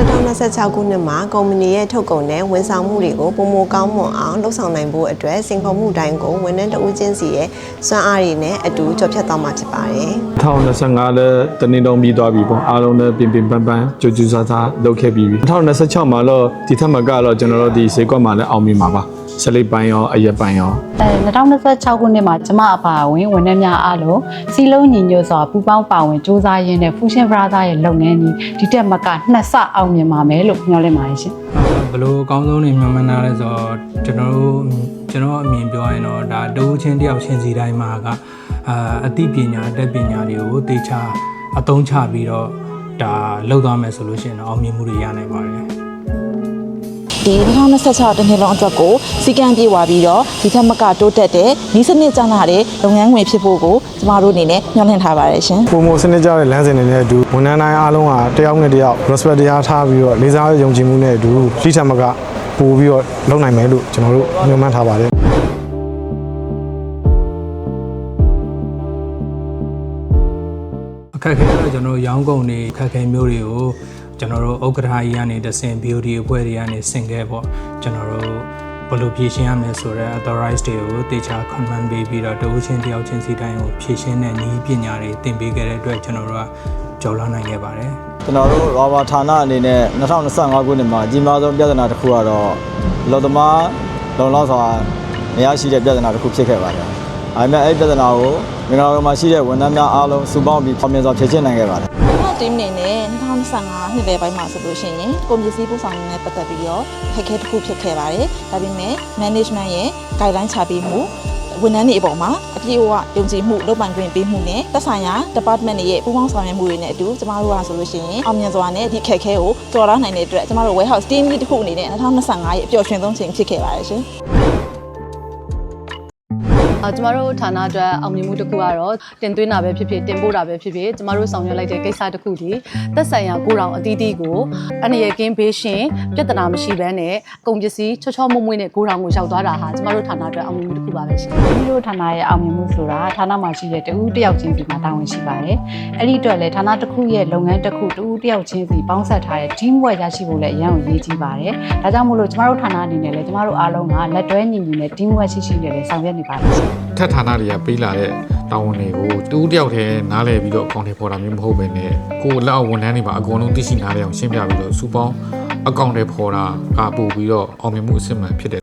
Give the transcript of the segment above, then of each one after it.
2026 ခုနှစ်မှာကုမ္ပဏီရဲ့ထုတ်ကုန်တဲ့ဝန်ဆောင်မှုတွေကိုပုံမကောင်းမွန်အောင်လှုပ်ဆောင်နိုင်ဖို့အတွက်စင်ခေါ်မှုတိုင်းကိုဝန်ထမ်းတဦးချင်းစီရဲ့စွမ်းအားတွေနဲ့အတူကြော်ဖြတ်သွားမှာဖြစ်ပါတယ်။2025လည်းတနင်္လာပြီးသွားပြီပေါ့အားလုံးလည်းပြင်ပန်းပန်းကြိုးစားစားလုပ်ခဲ့ပြီးပြီ2026မှာတော့ဒီထက်မကတော့ကျွန်တော်တို့ဒီဈေးကွက်မှာလည်းအောင်မြင်မှာပါစလိပ်ပိုင်းရောအရက်ပိုင်းရော2026ခုနှစ်မှာကျမအပါအဝင်ဝန်ထမ်းများအားလုံးစီလုံးညီညွတ်စွာပူးပေါင်းပါဝင်စူးစမ်းရင်းနဲ့ Fusion Brother ရဲ့လုပ်ငန်းကြီးဒီတက်မကနှစ်ဆအောင်မြင်ပါမယ်လို့မျှော်လင့်ပါတယ်ရှင်ဘလို့အကောင်းဆုံးနေမျှော်မှန်းထားလဲဆိုတော့ကျွန်တော်အမြင်ပြောရင်တော့ဒါတိုးချင်းတယောက်ချင်းစီတိုင်းမှာကအသိပညာအတတ်ပညာတွေကိုတေချာအသုံးချပြီးတော့ဒါလောက်သွားမယ်ဆိုလို့ရှိရင်တော့အောင်မြင်မှုတွေရနိုင်ပါတယ်ဒီ2026တနှစ်လုံးအတွက်ကိုစီကံပြေဝပြီးတော့ဒီထက်မကတိုးတက်တဲ့ဤစနစ်ကျန်းလာတဲ့လုပ်ငန်းဝင်ဖြစ်ဖို့ကိုကျမတို့အနေနဲ့ညွှန်လင့်ထားပါတယ်ရှင်ပုံမှန်စနစ်ကျတဲ့လမ်းစဉ်တွေနဲ့အတူဝန်ထမ်းတိုင်းအားလုံးကတယောက်နဲ့တယောက် respect တရားထားပြီးတော့လေးစားယုံကြည်မှုနဲ့အတူဒီထက်မကပို့ပြီးတော့လုပ်နိုင်မယ်လို့ကျွန်တော်တို့ညွှန်မှန်းထားပါတယ်အခက်အခဲတော့ကျွန်တော်ရောင်းကုန်တွေအခက်အခဲမျိုးတွေကိုကျွန်တော်တို့ဥက္ကဋ္ဌကြီးကနေတဆင့် beauty အဖွဲ့တွေကနေဆင်ခဲ့ပေါ့ကျွန်တော်တို့ဘယ်လိုဖြည့်ရှင်းရမလဲဆိုတော့ authorize တွေကိုတေချာ command ပေးပြီးတော့တဦးချင်းတယောက်ချင်းစီတိုင်းကိုဖြည့်ရှင်းတဲ့နည်းပညာတွေသင်ပေးခဲ့တဲ့အတွက်ကျွန်တော်တို့ကကြော်လွှမ်းနိုင်ခဲ့ပါတယ်ကျွန်တော်တို့ရောဘာဌာနအနေနဲ့2025ခုနှစ်မှာအကြီးမားဆုံးပြဿနာတစ်ခုကတော့လော်သမားလုံလောက်စွာမရရှိတဲ့ပြဿနာတစ်ခုဖြစ်ခဲ့ပါတယ်။ဒါပေမဲ့အဲ့ဒီပြဿနာကိုမင်္ဂလာတော်မှာရှိတဲ့ဝန်ထမ်းများအားလုံးစုပေါင်းပြီးဖော်မြင်စွာဖြေရှင်းနိုင်ခဲ့ပါတယ်။ဒီနေ့နဲ့2025နှစ်လယ်ပိုင်းမှာဆိုလို့ရှိရင်ကုန်ပစ္စည်းပို့ဆောင်ရေးနဲ့ပတ်သက်ပြီးတော့ခက်ခဲတစ်ခုဖြစ်ခဲ့ပါတယ်။ဒါပေမဲ့ management ရဲ့ guideline ချပေးမှုဝန်ထမ်းတွေအပေါ်မှာအပြည့်အဝယုံကြည်မှုလုပ်ပိုင်ခွင့်ပေးမှုနဲ့သက်ဆိုင်ရာ department တွေရဲ့ပူးပေါင်းဆောင်ရွက်မှုတွေနဲ့အတူကျမတို့ကဆိုလို့ရှိရင်အောင်မြင်စွာနဲ့ဒီခက်ခဲကိုကျော်လွှားနိုင်တဲ့အတွက်ကျမတို့ warehouse team ကြီးတစ်ခုအနေနဲ့2025ရဲ့အပျော်ရွှင်ဆုံးချိန်ဖြစ်ခဲ့ပါတယ်ရှင်ကျမတို့ဌာနအတွက်အောင်မြင်မှုတစ်ခုကတော့တင်သွင်းတာပဲဖြစ်ဖြစ်တင်ပို့တာပဲဖြစ်ဖြစ်ကျမတို့ဆောင်ရွက်လိုက်တဲ့ကိစ္စတစ်ခုဒီသက်ဆိုင်ရာကိုယ်တော်အသီးသီးကိုအနေရကင်းဘေးရှင်ပြဿနာမရှိဘဲနဲ့ကုန်ပစ္စည်းချောချောမွေ့မွေ့နဲ့ကိုယ်တော်ကိုရောက်သွားတာဟာကျမတို့ဌာနအတွက်အောင်မြင်မှုတစ်ခုပါပဲရှင်။ဒီလိုဌာနရဲ့အောင်မြင်မှုဆိုတာဌာနမှာရှိတဲ့တဦးတစ်ယောက်ချင်းစီမှာတာဝန်ရှိပါတယ်။အဲ့ဒီအတွက်လည်းဌာနတစ်ခုရဲ့လုပ်ငန်းတစ်ခုတဦးတစ်ယောက်ချင်းစီပေါင်းဆက်ထားတဲ့ team work ရရှိဖို့လည်းအရန်ကိုရေးကြီးပါတယ်။ဒါကြောင့်မို့လို့ကျမတို့ဌာနအနေနဲ့လည်းကျမတို့အားလုံးကလက်တွဲညီညီနဲ့ team work ရှိနဲ့လည်းဆောင်ရွက်နေပါတယ်ရှင်ထက်ဌာနတွေကပေးလာတဲ့တာဝန်တွေကိုတူးတယောက်တည်းနားလည်ပြီးတော့အကောင့်တွေပေါ်တာမျိုးမဟုတ်ဘဲနဲ့ကိုယ်လက်အောက်ဝန်ထမ်းတွေပါအကုန်လုံးသိရှိနားလည်အောင်ရှင်းပြပြီးတော့စူပေါင်းအကောင့်တွေပေါ်တာကပို့ပြီးတော့အောင်မြင်မှုအစစ်မှန်ဖြစ်တယ်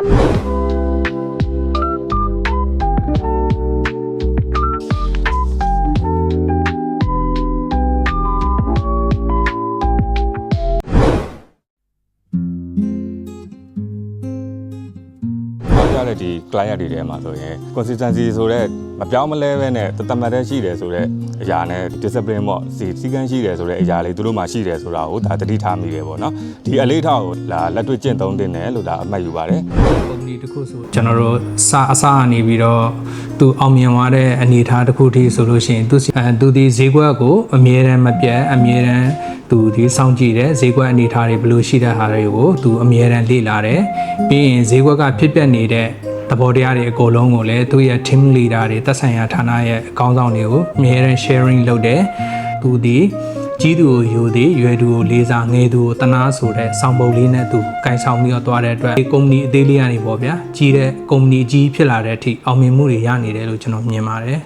ဒီ client တွေထဲမှာဆိုရင် consistency ဆိုတဲ့မပြောင်းမလဲပဲနဲ့တသမတ်တည်းရှိတယ်ဆိုတဲ့အရာနဲ့ discipline ပေါ့စီကန်းရှိတယ်ဆိုတဲ့အရာလေးသူတို့မှရှိတယ်ဆိုတာကိုဒါသတိထားမိတယ်ပေါ့နော်ဒီအလေးထားကိုလက်တွေ့ကျင့်သုံးတင်တယ်လို့ဒါအမှတ်ယူပါတယ်ကုမ္ပဏီတစ်ခုဆိုကျွန်တော်တို့အစအနေပြီးတော့သူအောင်မြင်သွားတဲ့အနေအထားတစ်ခုတည်းဆိုလို့ရှိရင်သူဒီဈေးကွက်ကိုအမြဲတမ်းမပြတ်အမြဲတမ်းသူဒီစောင့်ကြည့်တယ်ဈေးကွက်အနေအထားတွေဘယ်လိုရှိတဲ့ဟာတွေကိုသူအမြဲတမ်းလေ့လာတယ်ပြီးရင်ဈေးကွက်ကဖြစ်ပျက်နေတဲ့သဘောတရားတွေအကုန်လုံးကိုလည်းသူရဲ့ team leader တွေသက်ဆိုင်ရာဌာနရဲ့အကောင်းဆောင်တွေကိုအမြဲတမ်း sharing လုပ်တယ်သူဒီကြီးသူကိုယူသည်ရွယ်သူကိုလေးစားငယ်သူကိုတနာဆိုတဲ့စောင့်ပုံလေးနဲ့သူကင်ဆောင်ပြီးတော့သွားတဲ့အတွက်ဒီကုမ္ပဏီအသေးလေးကနေပေါ့ဗျာကြီးတဲ့ကုမ္ပဏီကြီးဖြစ်လာတဲ့အထိအောင်မြင်မှုတွေရနေတယ်လို့ကျွန်တော်မြင်ပါတယ်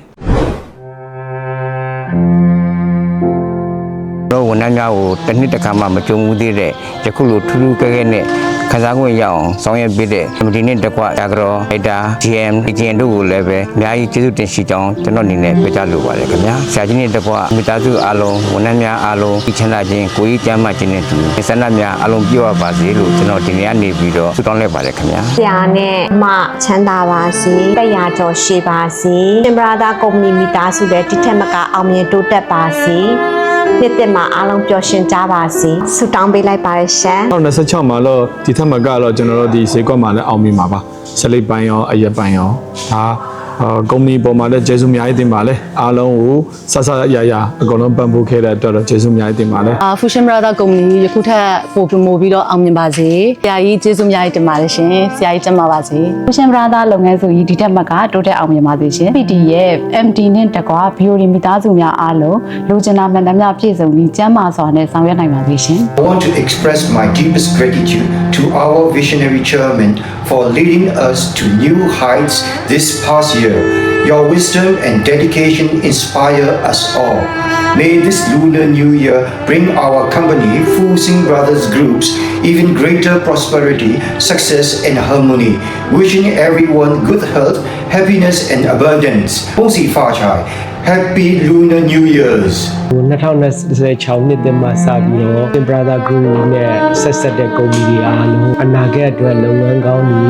တော့ဝန်ထမ်းများကိုတစ်နှစ်တစ်ခါမှမကြုံဘူးသေးတဲ့ယခုလိုထူးထူးကဲကဲနဲ့ခန်းစားခွင့်ရအောင်ဆောင်ရွက်ပေးတဲ့ဒီနေ့တကွာဒါကြော data GM တို့ကိုလည်းပဲအများကြီးကျေးဇူးတင်ရှိကြောင်းကျွန်တော်အနေနဲ့ပြောကြားလိုပါတယ်ခင်ဗျာဆရာကြီးနဲ့တကွာမိသားစုအားလုံးဝန်ထမ်းများအားလုံးချမ်းသာခြင်းကိုယ်ကြီးကျန်းမာခြင်းနဲ့တူဆန္ဒများအားလုံးပြည့်ဝပါစေလို့ကျွန်တော်ဒီနေ့ကနေပြီးတော့ဆုတောင်းလိုက်ပါတယ်ခင်ဗျာဆရာနဲ့မချမ်းသာပါစေတက်ရကျော်ရှိပါစေရှင်ဘရာသာကုမ္ပဏီမိသားစုလည်းဒီထက်မကအောင်မြင်တိုးတက်ပါစေနှစ်သက်မှာအားလုံးပျော်ရွှင်ကြပါစေဆုတောင်းပေးလိုက်ပါရရှင်2026မှာတော့ဒီထက်မကတော့ကျွန်တော်တို့ဒီဈေးကွက်မှာလည်းအောင်မြင်မှာပါစလိပ်ပိုင်းရောအရက်ပိုင်းရောဒါ ကုမ္ပဏီပေါ်မှာလည်းကျေးဇူးအများကြီးတင်ပါလေအားလုံးကိုဆက်ဆက်ရရအကုန်လုံးပံ့ပိုးခဲ့တဲ့အတွက်တော့ကျေးဇူးအများကြီးတင်ပါလေ Fusion Brother ကုမ္ပဏီယခုထက်ပိုမိုပြီးတော့အောင်မြင်ပါစေဆရာကြီးကျေးဇူးအများကြီးတင်ပါတယ်ရှင်ဆရာကြီးကျန်းမာပါစေ Fusion Brother လုပ်ငန်းစုကြီးဒီထက်မှကတိုးတက်အောင်မြင်ပါစေရှင် PD ရဲ့ MD နဲ့တကွာ BOD မိသားစုများအားလုံးလိုချင်တာမှန်သမျှပြည့်စုံပြီးကျန်းမာစွာနဲ့ဆောင်ရွက်နိုင်ပါစေရှင် I want to express my deepest gratitude to our visionary chairman for leading us to new heights this past year. Your wisdom and dedication inspire us all. May this Lunar New Year bring our company, Fusion Brothers Groups, even greater prosperity, success and harmony. Wishing everyone good health, happiness and abundance. Ponsi Fachai, Happy Lunar New Year's. 2026နှစ်တည်းမှာစပြီးတော့ Fusion Brother Group နဲ့ဆက်ဆက်တဲ့ကုမ္ပဏီတွေအားလုံးအနာဂတ်အတွက်လုပ်ငန်းကောင်းတွေ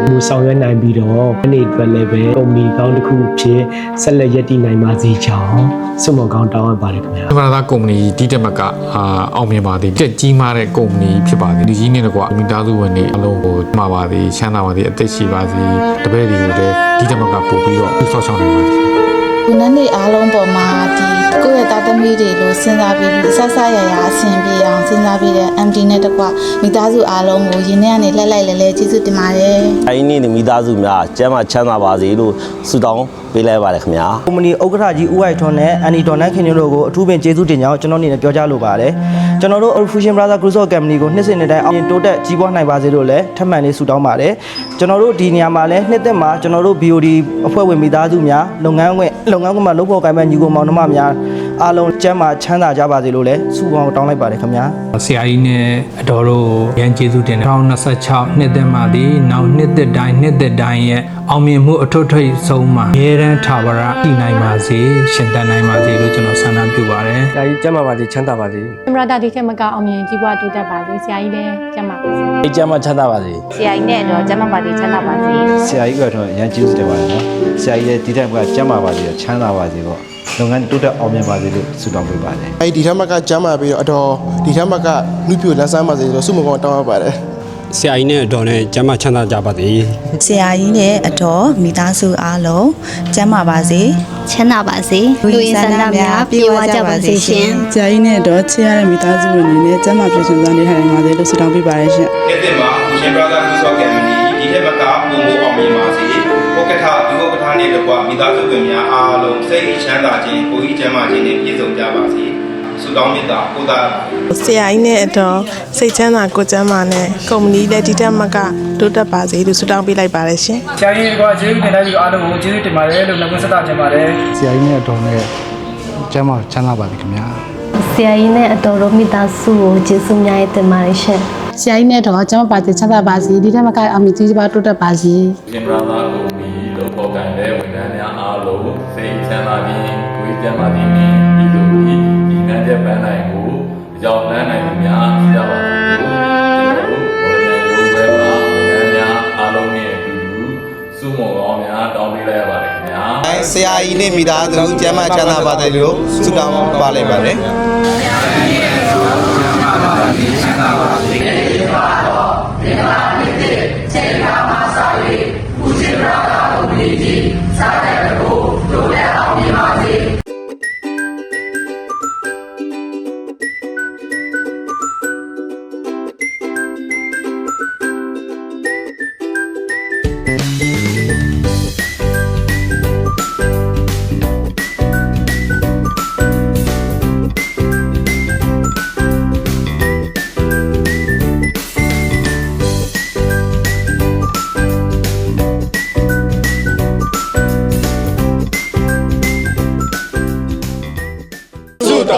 မှုဆောင်ရွက်နိုင်ပြီးတော့ဒီနေ့အတွက်လည်းပဲကုမ္ပဏီကောင်းတစ်ခုဖြစ်ဆက်လက်ရည်တည်နိုင်ပါစေကြောင်းဆုမွန်ကောင်းတောင်းအပ်ပါတယ်ခင်ဗျာ ဒီမှာသာကုမ္ပဏီဒီတက်မကအောင်မြင်ပါသည်တက်ကြီးမားတဲ့ကုမ္ပဏီဖြစ်ပါသည်ဒီကြီးနဲ့တကွာမိသားစုဝင်တွေအလုံးကိုမှာပါသည်ချမ်းသာပါသည်အသက်ရှိပါစေတပည့်တွေကိုလည်းဒီတက်မကပို့ပြီးတော့ဆောက်ရှောက်နိုင်ပါသည် ဝန်ထမ်းတွေအားလုံးပေါ်မှာဒီကိုယ့်ရဲ့တာသမီတွေလို့စဉ်းစားပြီးဆက်ဆက်ရရအဆင်ပြေအောင်စဉ်းစားပြီးတဲ့ MD နဲ့တကွမိသားစုအားလုံးကိုယင်းထဲကနေလှက်လိုက်လဲကျေးဇူးတင်ပါတယ် ။အဲဒီနေ့မိသားစုများကျမ်းမာချမ်းသာပါစေလို့ဆုတောင်းပေးလိုက်ပါတယ်ခင်ဗျာ ကုမ္ပဏီဥက္ကဋ္ဌကြီးဦးအိုက်ထွန်းနဲ့အန်ဒီဒေါ်နန်ခင်တို့ကိုအထူးပင်ကျေးဇူးတင်ကြောင်းကျွန်တော်အနေနဲ့ပြောကြားလိုပါတယ်။ကျွန်တော်တို့ Fusion Brother Group of Company ကိုနှစ်စဉ်နှစ်တိုင်းအောင်မြင်တိုးတက်ကြီးပွားနိုင်ပါစေလို့လည်းထပ်မံလေးဆုတောင်းပါတယ်။ကျွန်တော်တို့ဒီနေရာမှာလည်းနှစ်သက်မှာကျွန်တော်တို့ BOD အဖွဲ့ဝင်မိသားစုများလုပ်ငန်းခွင်မှာလုပ်ဖို့ကိုင်မဲ့ညီကိုမောင်နှမများအားလုံးကျမ်းမာချမ်းသာကြပါစေလို့လည်းဆုပေါင်းတောင်းလိုက်ပါတယ်ခင်ဗျာ ဆရာကြီးနဲ့အတော်တို့ရန်ကျေးဇူးတင်တယ်2026နှစ်သက်မှာဒီနောက်နှစ်သက်တိုင်းရဲ့အောင်မြင်မှုအထွတ်ထိပ်ဆုံးမှာအမြဲတမ်းထာဝရတည်နိုင်ပါစေရှင်သန်နိုင်ပါစေလို့ကျွန်တော်ဆန္ဒပြုပါတယ် ဆရာကြီးကျမ်းမာပါစေချမ်းသာပါစေ မရတာဒီထက်မကအောင်မြင်ကြီးပွားတိုးတက်ပါစေဆရာကြီးလည်းကျမ်းမာပါစေ အေးကျမ်းမာချမ်းသာပါစေ ဆရာကြီးနဲ့တော့ကျမ်းမာပါစေချမ်းသာပါစေ ဆရာကြီးကတော့ရန်ကျေးဇူးတင်ပါတယ်နော်ဆရာကြီးရဲ့ဒီထက်ကကျမ်းမာပါစေချမ်းသာပါစေပေါ့လုပ်ငန်းတိုးတက်အောင်မြင်ပါစေလို့ဆုတောင်းပေးပါတယ် ဒီထက်မှကကျမ်းမာပြီးတော့အတော်ဒီထက်မှကနှုတ်ပြလက်ဆန်းပါစေလို့ဆုမကောင်းတောင်းရပါတယ် ဆရာကြီးနဲ့အတော်နဲ့ကျမ်းမာချမ်းသာကြပါစေ ဆရာကြီးနဲ့အတော်မိသားစုအားလုံးကျမ်းမာပါစေ ချမ်းသာပါစေလူရင်းဆန္ဒများပြေဝကြပါစေရှင် ဆရာကြီးနဲ့အတော်ချစ်ရတဲ့မိသားစုဝင်တွေနဲ့ကျမ်းမာပြည့်စုံစွာနေထိုင်နိုင်ပါစေလို့ဆုတောင်းပေးပါတယ်ရှင် နှစ်သက်မှာ Fusion Brother Group of Company ဒီထက်မကပုံမအောင်မြင်ပါစေဥက္ကဋ္ဌဒီဥက္ကဋ္ဌနဲ့တကွမိသားစုဝင်များအားလုံးစိတ်ချမ်းသာခြင်းကိုယ်ကြီးချမ်းသာခြင်းနဲ့ပြည့်စုံကြပါစေဆုတောင်းမေတ္တာကိုသာ ဆရာကြီးနဲ့အတော်စိတ်ချမ်းသာကိုယ်ကျမ်းမာနဲ့ကုမ္ပဏီလည်းဒီထက်မှကတိုးတက်ပါစေလို့ဆုတောင်းပေးလိုက်ပါတယ်ရှင် ဆရာကြီးကကျေးဇူးတင်တဲ့လူအားလုံးကိုကျေးဇူးတင်ပါတယ်လို့နှုတ်ဆက်တာတင်ပါတယ် ဆရာကြီးနဲ့အတော်နဲ့ကျမ်းမာချမ်းသာပါစေခင်ဗျာ ဆရာကြီးနဲ့အတော်တို့မိသားစုကိုကျေးဇူးများတင်ပါတယ်ရှင် ဆရာကြီးနဲ့တော့ကျမ်းမာပါစေချမ်းသာပါစေဒီထက်မကအောင်မြင်ကြီးပွားတိုးတက်ပါစေ ရှင်ဘရာသာကိုမီလို့ပေါ်ကန်တဲ့ဝန်ထမ်းများအားလုံးစိတ်ချမ်းသာခြင်းကိုယ်ကျန်းမာခြင်းနဲ့ဒီလိုဒီငန်းတဲ့ပန်းနိုင်ကိုကြောင်းလန်းနိုင်များကြပါစေကျွန်တော်တို့ဘောလမြိုင်ရုံးဘဲမှာဝန်ထမ်းများအားလုံးနဲ့အတူစုမုံကောင်းများတောင်းပေးလိုက်ရပါတယ်ခင်ဗျာ ဆရာကြီးနဲ့မိသားစုကျမ်းမာချမ်းသာပါတယ်လို့ဆုတောင်းပါလိုက်ပါတယ်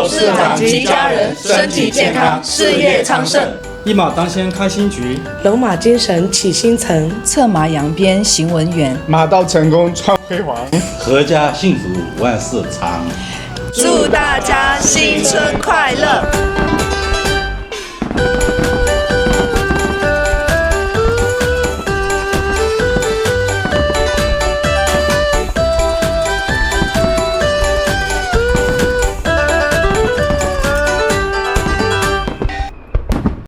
市长及家人身体健康，事业昌盛。一马当先开新局，龙马精神起新层，策马扬鞭行文远，马到成功创辉煌，阖家幸福万事昌。祝大家新春快乐！